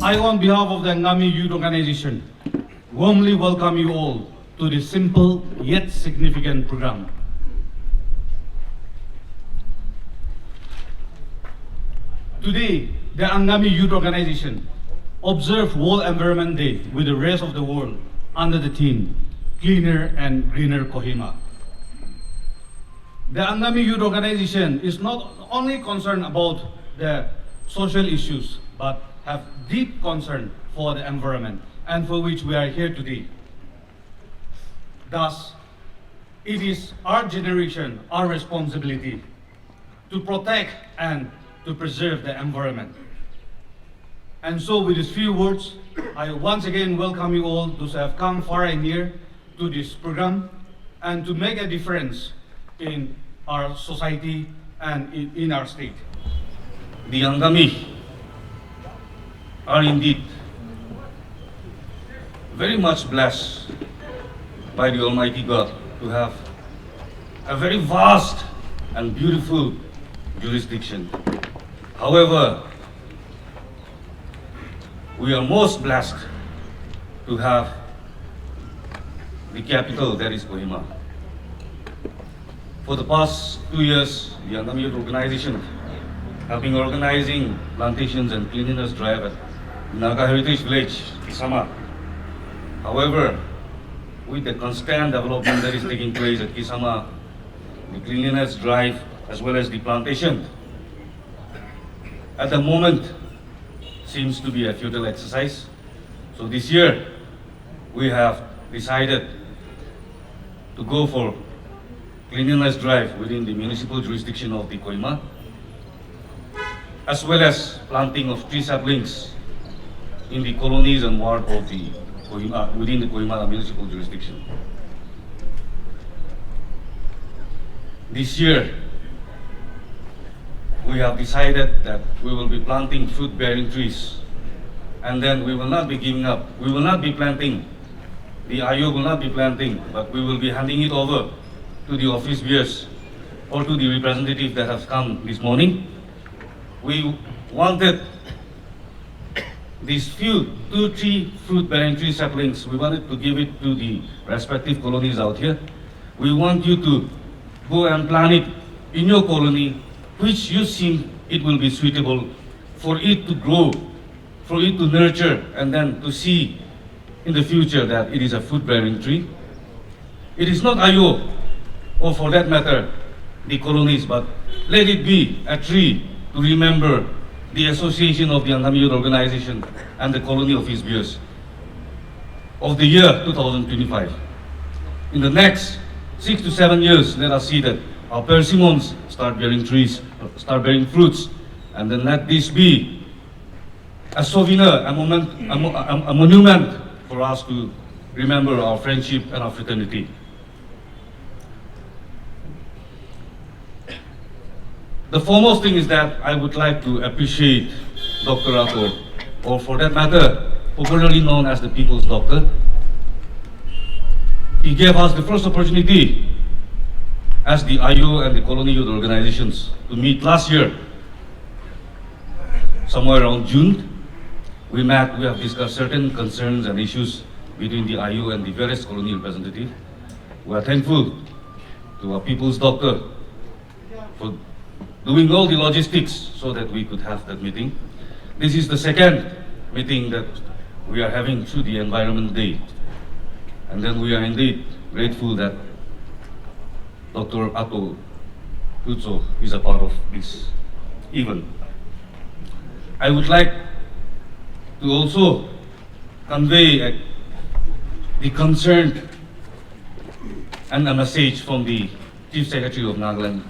I, on behalf of the Angami Youth Organization, warmly welcome you all to this simple yet significant program. Today, the Angami Youth Organization observed World Environment Day with the rest of the world under the theme, Cleaner and Greener Kohima. The Angami Youth Organization is not only concerned about the social issues, but have deep concern for the environment and for which we are here today. Thus, it is our generation, our responsibility to protect and to preserve the environment. And so with these few words, I once again welcome you all, those who have come far and near to this program, and to make a difference in our society and in our state. The Angami are indeed very much blessed by the Almighty God to have a very vast and beautiful jurisdiction. However, we are most blessed to have the capital, that is Kohima. For the past 2 years, the Angami Youth Organization have been organizing plantations and cleanliness drive at Naga Heritage Village, Kisama. However, with the constant development that is taking place at Kisama, the cleanliness drive as well as the plantation, at the moment seems to be a futile exercise. So this year, we have decided to go for cleanliness drive within the municipal jurisdiction of the Kohima, as well as planting of tree saplings in the colonies and ward of the Kohima, within the Kohima municipal jurisdiction. This year, we have decided that we will be planting fruit-bearing trees, and then we will not be giving up. We will not be planting. The IO will not be planting, but we will be handing it over to the office bearers or to the representatives that have come this morning. We wanted these few 2-3 fruit-bearing tree saplings. We wanted to give it to the respective colonies out here. We want you to go and plant it in your colony, which you think it will be suitable for it to grow, for it to nurture, and then to see in the future that it is a fruit-bearing tree. It is not IO, or for that matter, the colonies, but let it be a tree to remember the association of the Angami Youth Organization and the colony of his beers of the year 2025. In the next 6 to 7 years, let us see that our persimmons start bearing trees, start bearing fruits, and then let this be a souvenir, a monument for us to remember our friendship and our fraternity. The foremost thing is that I would like to appreciate Dr. Rathore, or for that matter, popularly known as the People's Doctor. He gave us the first opportunity as the IO and the Colony Youth Organizations to meet last year, somewhere around June. We met, we have discussed certain concerns and issues between the IO and the various colony representatives. We are thankful to our People's Doctor for doing all the logistics so that we could have that meeting. This is the second meeting that we are having through the Environment Day. And then we are indeed grateful that Dr. Ato Hutso is a part of this event. I would like to also convey the concern and a message from the Chief Secretary of Nagaland,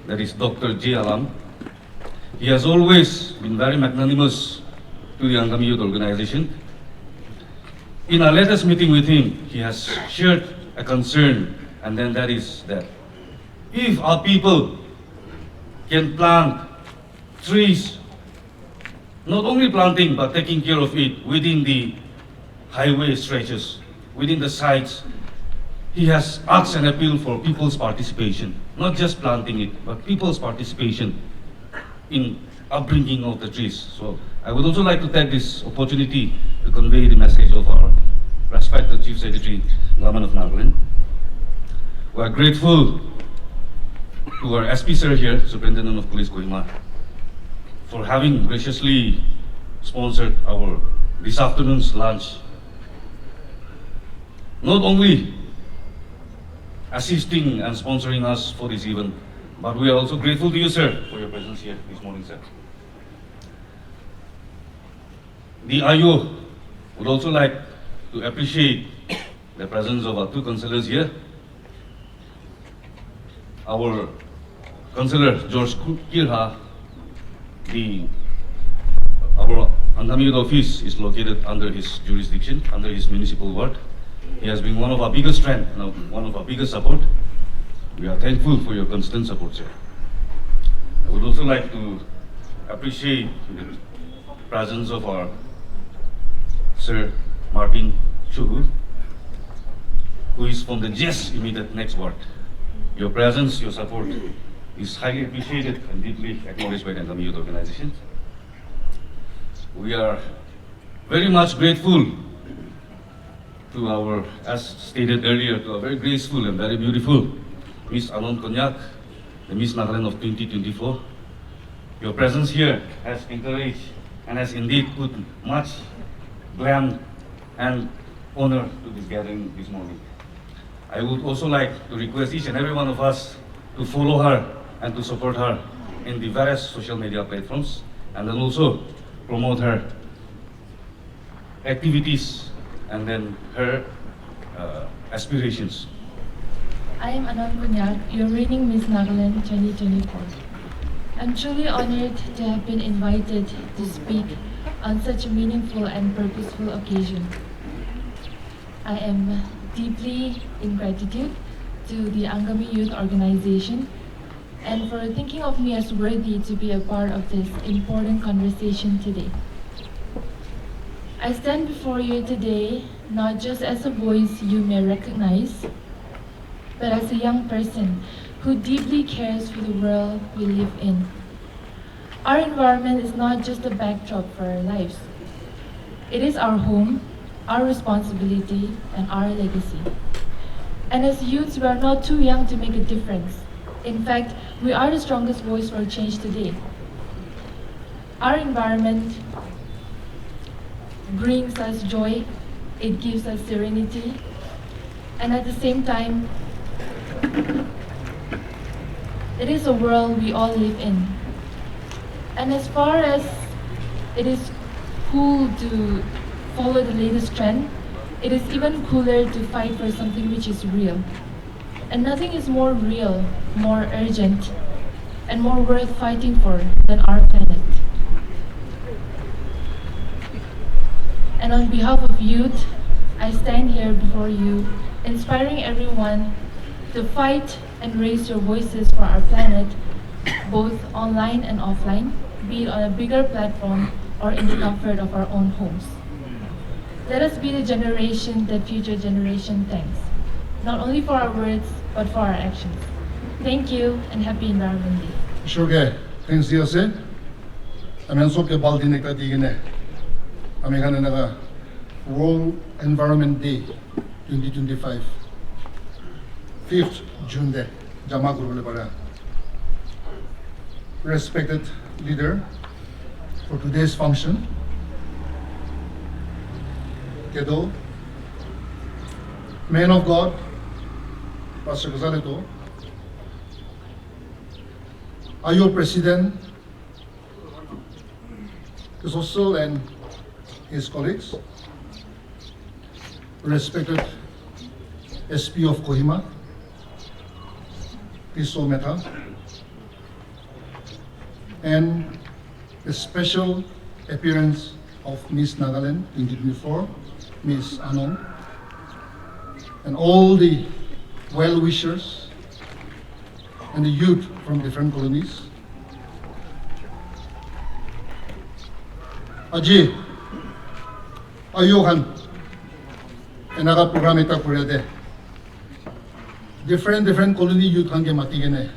that is Dr. J. Alam. He has always been very magnanimous to the Angami Youth Organization. In our latest meeting with him, he has shared a concern, and then that is that if our people can plant trees, not only planting but taking care of it within the highway stretches, within the sites, he has asked and appealed for people's participation, not just planting it, but people's participation in upbringing of the trees. So I would also like to take this opportunity to convey the message of our respected Chief Secretary, Government of Nagaland. We are grateful to our SP sir here, Superintendent of Police Kohima, for having graciously sponsored our this afternoon's lunch. Not only assisting and sponsoring us for this event, but we are also grateful to you, sir, for your presence here this morning, sir. The IO would also like to appreciate the presence of our two councillors here. Our councillor George Kirha, our Angami Youth office is located under his jurisdiction, under his municipal ward. He has been one of our biggest strength and one of our biggest support. We are thankful for your constant support, sir. I would also like to appreciate the presence of our Sir Martin Chuhu, who is from the JES immediate next ward. Your presence, your support is highly appreciated and deeply acknowledged by the Angami Youth Organization. We are very much grateful to our, as stated earlier, to a very graceful and very beautiful Miss Anon Konyak, the Miss Nagaland of 2024. Your presence here has encouraged and has indeed put much glam and honor to this gathering this morning. I would also like to request each and every one of us to follow her and to support her in the various social media platforms, and then also promote her activities and then her aspirations. I am Anon Konyak, your reigning Miss Nagaland 2024. I'm truly honored to have been invited to speak on such a meaningful and purposeful occasion. I am deeply in gratitude to the Angami Youth Organization and for thinking of me as worthy to be a part of this important conversation today. I stand before you today not just as a voice you may recognize, but as a young person who deeply cares for the world we live in. Our environment is not just a backdrop for our lives. It is our home, our responsibility, and our legacy. And as youths, we are not too young to make a difference. In fact, we are the strongest voice for change today. Our environment brings us joy, it gives us serenity, and at the same time, it is a world we all live in. And as far as it is cool to follow the latest trend, it is even cooler to fight for something which is real. And nothing is more real, more urgent, and more worth fighting for than our planet. And on behalf of youth, I stand here before you, inspiring everyone to fight and raise your voices for our planet, both online and offline, be it on a bigger platform or in the comfort of our own homes. Let us be the generation that future generation thanks, not only for our words, but for our actions. Thank you and happy Environment Day. Sure, thanks diase. Amen so ke baldi nekta digine. Ame khane naga World Environment Day 2025. 5th June de jama kurule para. Respected leader for today's function. Kedo, man of God, Pastor Gonzalo, Ayo President, the social and his colleagues, respected SP of Kohima, Piso Meta, and the special appearance of Miss Nagaland 2024, Miss Anon, and all the well-wishers and the youth from different colonies. Aji, ayuhan, enaka program ita kurede. Different colony youth hange matigene.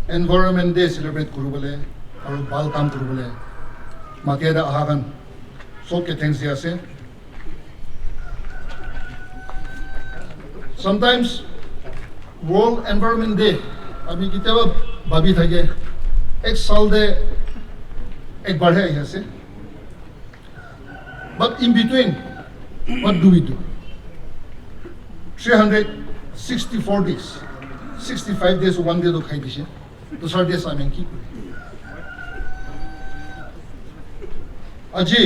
Environment Day celebrate kurubale, আৰু ভাল কাম কৰিবলৈ মাতি এটা অহা কাণ চবকে thanks দি আছে sometimes World Environment Day আমি কেতিয়াবা ভাবি থাকে এক সাল দে একবাৰহে আহি আছে but in between what do we do 364 days 65 days one day to খাই দিছে দুসৰ days আমি কি করি আজি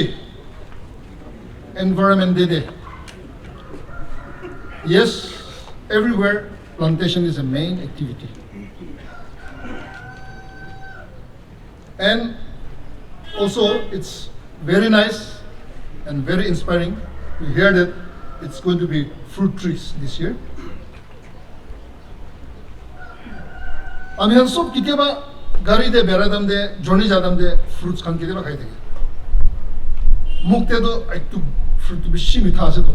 Environment Day yes everywhere plantation is a main activity and also it's very nice and very inspiring to hear that it's going to be fruit trees this year আমি সব কেতিয়াবা গাড়ী দে বেৰাদাম দে জৰ্নি যাদাম দে ফ্ৰুটছ খান কেতিয়াবা খাই থাকে মুখতেতো একটু ফ্ৰুটটো বেছি মিঠা আছে তো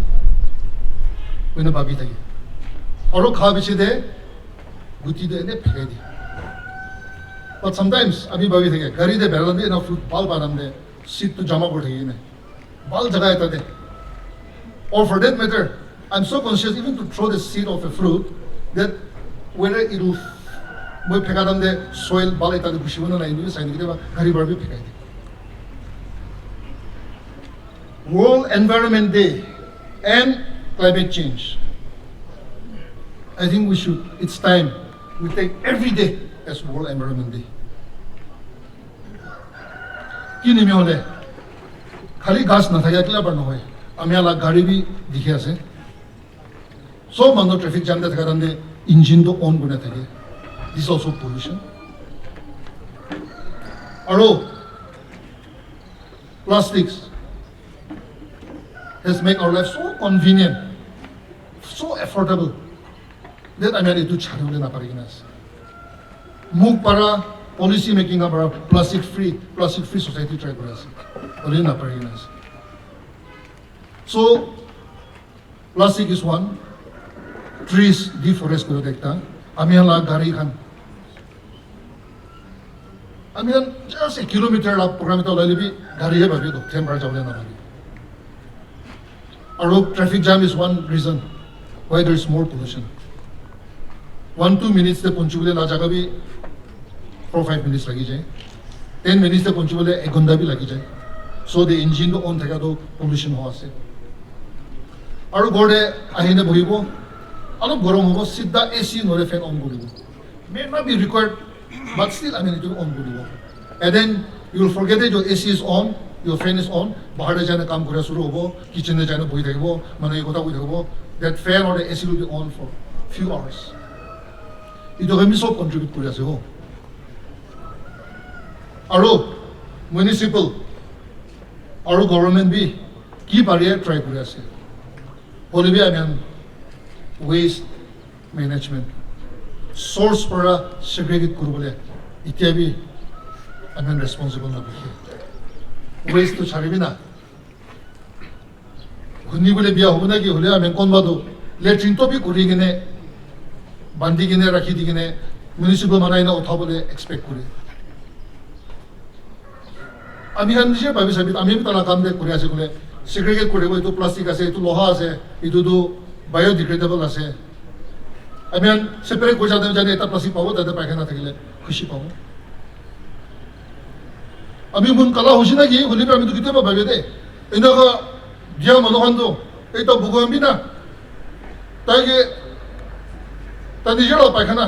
কোনে ভাবি থাকে আৰু খোৱা বেছি দে গুটি দে এনে ফেকাই দিয়ে but sometimes আমি ভাবি থাকে গাড়ী দে বেৰাদাম দে না ফ্ৰুট ভাল বাদাম দে সিটটো জমা কৰি থাকি না ভাল জাগা এটা দে or for that matter I'm so conscious even to throw the seed of a fruit that whether it will মই ফেকাদাম দে soil ভাল এটা দে গুছিব না নাই নি চাই কেতিয়াবা গাড়ী বাৰবি ফেকাই দিয়ে World Environment Day and climate change. I think it's time we take every day as World Environment Day. কি নিমি হলে খালি গাছ নাথাকে একলা বার নহয় আমি আলা গাড়ী বি দেখি আছে সব মানুহ ট্রাফিক জাম দে থাকা দে ইঞ্জিনটো অন কৰি থাকে this is also pollution আৰু plastics has made our life so convenient, so affordable that I mean it to chadule na parigina. Move para policy making up para plastic free society try kora ase. Oli na parigina. So plastic is one, trees deforest kora dekta. Ami la gari khan. Ami just a kilometer la program to lalibi gari he bhabi to temper jawle na bhabi. Our traffic jam is one reason why there is more pollution. 1-2 minutes te ponchule na jaga bhi 4-5 minutes lagi jai. 10 minutes te ponchule 1 ghanta bhi lagi jai. So the engine to on thaka to pollution ho ase. Aru gorde ahine bohibo. Alop gorom hobo sidda AC nore fan on koribo. May not be required, but still I mean it will on koribo. And then you will forget that your AC is on. Your fan is on, bahar jane kaam kora shuru hobo, kitchen jane boi thakibo, mane ekota boi thakibo, that fan or the AC will be on for few hours. Ito kami sob contribute kori ase ho. Aro municipal, aro government bi ki pare try kori ase. Hole bi I waste management, source para segregate koribole, itya bi I responsible na bhi. waste to charibi na hunni bole biya hobo na ki hole ame kon bado latrine to bi kori gine bandi gine rakhi di gine municipal manai na utha bole expect kore ami han je bhabi sabi ami tana kam de kori ase kole segregate koribo etu plastic ase etu loha ase etu do biodegradable ase ami han separate koi jane jane eta plastic pabo tate pakhana thakile khushi pabo আমি মন কালা হইছি নাকি হলিবে আমি তো কিতাবা ভাবি দে এনেকা দিয়া মনোখানটো এইটা ভুগম্বি না তাইকে তা নিজের পায়খানা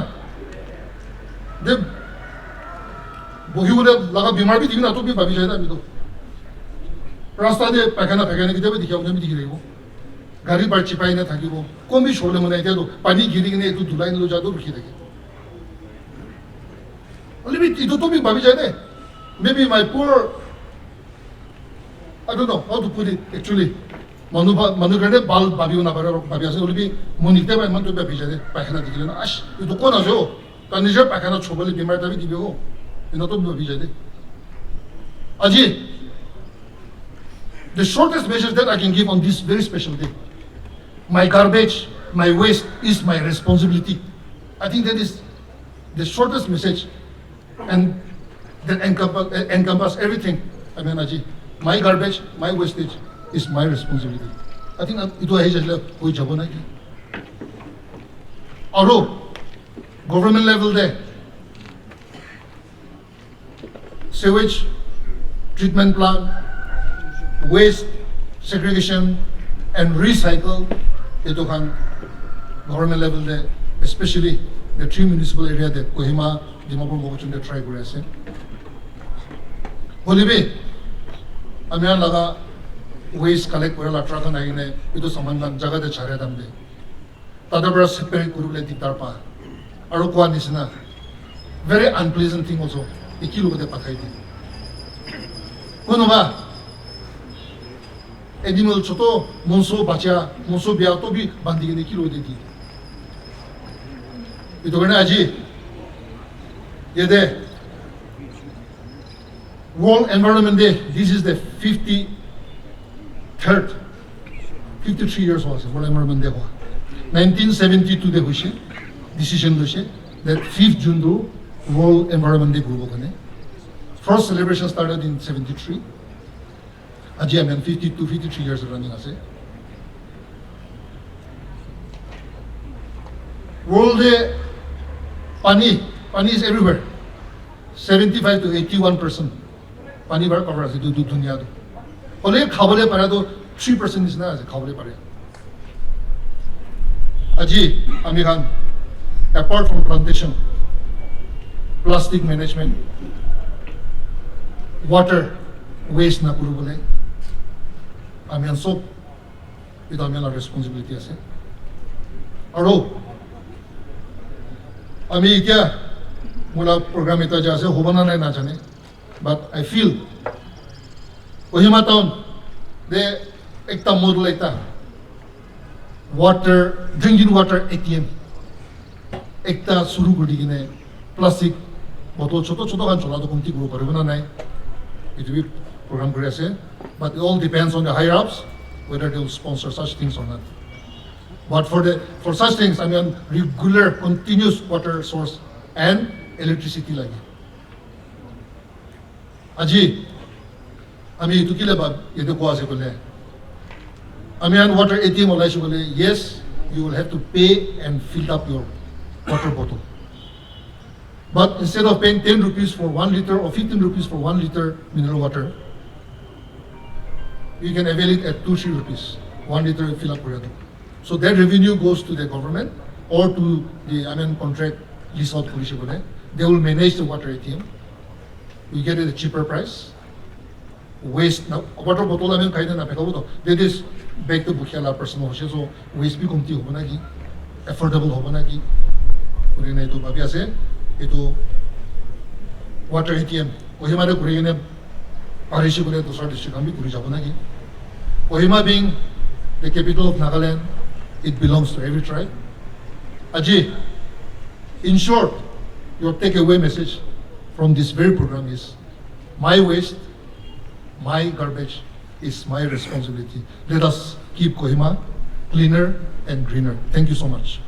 দে বহি বলে লাগা বিমার বি দিবি না তো বি ভাবি যায় আমি তো রাস্তা দিয়ে পায়খানা কিতাবে দেখি আমি দেখি দেবো গাড়ি বার চিপাই না থাকিব কম বি সরলে মানে এটা তো পানি ঘিরি কিনে একটু ধুলাই নিলো যাদো রুখি থাকে হলিবি ইটো তো বি ভাবি যায় দে maybe my poor, I don't know how to put it actually. Manu gade bal babi una bara babi ase olibi monite ba man to ba bijade pakhana dikile na ash to kon ajo ta nije pakhana chobole bimar dabi dibe ho ino to ba bijade aji the shortest message that I can give on this very special day, my garbage, my waste is my responsibility. I think that is the shortest message, and that encompass everything. I mean, Aji, my garbage, my wastage is my responsibility. I think ito ay jajla koi jabo na ki. Aro government level de sewage treatment plant, waste segregation and recycle ito kan government level de, especially the 3 municipal area de Kohima, Dimapur, Mokochung de try kore ase. Holibe amian laga waste collect kore la truck na ine ito samangan jaga de chare dam de. Tadabra separate kurule diktar pa. Aro kwa nisna. Very unpleasant thing also. Ikilo de pakai di. Kono ba animal choto monso bacha monso biya to bi bandi ne kilo de di. Ito kana aji yede World Environment Day. This is the 53rd 53 years was World Environment Day. 1972 de hushi decision doshe that 5th June do World Environment Day gubo kane. First celebration started in 73. Aji I mean 52 53 years running ase. World Day pani is everywhere. 75 to 81% pani bar cover ase du dunia do. Hole khabole para do 3% is na ase khabole pare. Aji, Amiran, apart from plantation, plastic management, water waste na puro bole, Amiran soap, ito Amiran responsibility ase. Aro, Ami kya mula program ito jase hubana na jane, but I feel Kohima town de ekta model ekta. Water, drinking water ATM. Ekta suru kuri kine plastic bottle choto kan chola to kumti guru karibo na nai. It will be program kuri ase, but it all depends on the higher ups whether they will sponsor such things or not. But for such things, I mean regular, continuous water source and electricity lagi. Aji, ami itu kila ba itu kuasa kule. Amian water ATM olay shugule, yes, you will have to pay and fill up your water bottle. But instead of paying 10 rupees for 1 liter or 15 rupees for 1 liter mineral water, you can avail it at 2-3 rupees, 1 liter fill up water. So that revenue goes to the government or to the contract lease out police. They will manage the water ATM. We get it at a cheaper price. Waste na water bottle amin kaida na pekabo to. That is back to bukhala person ho so waste bi komti hobo na ki affordable hobo na ki uri na ito babi ase ito water ATM Kohima re kuri ne parishi kure to district ambi kuri jabo na ki. Kohima being the capital of Nagaland, it belongs to every tribe. Aji, in short, your takeaway message from this very program is my waste, my garbage is my responsibility. Let us keep Kohima cleaner and greener. Thank you so much.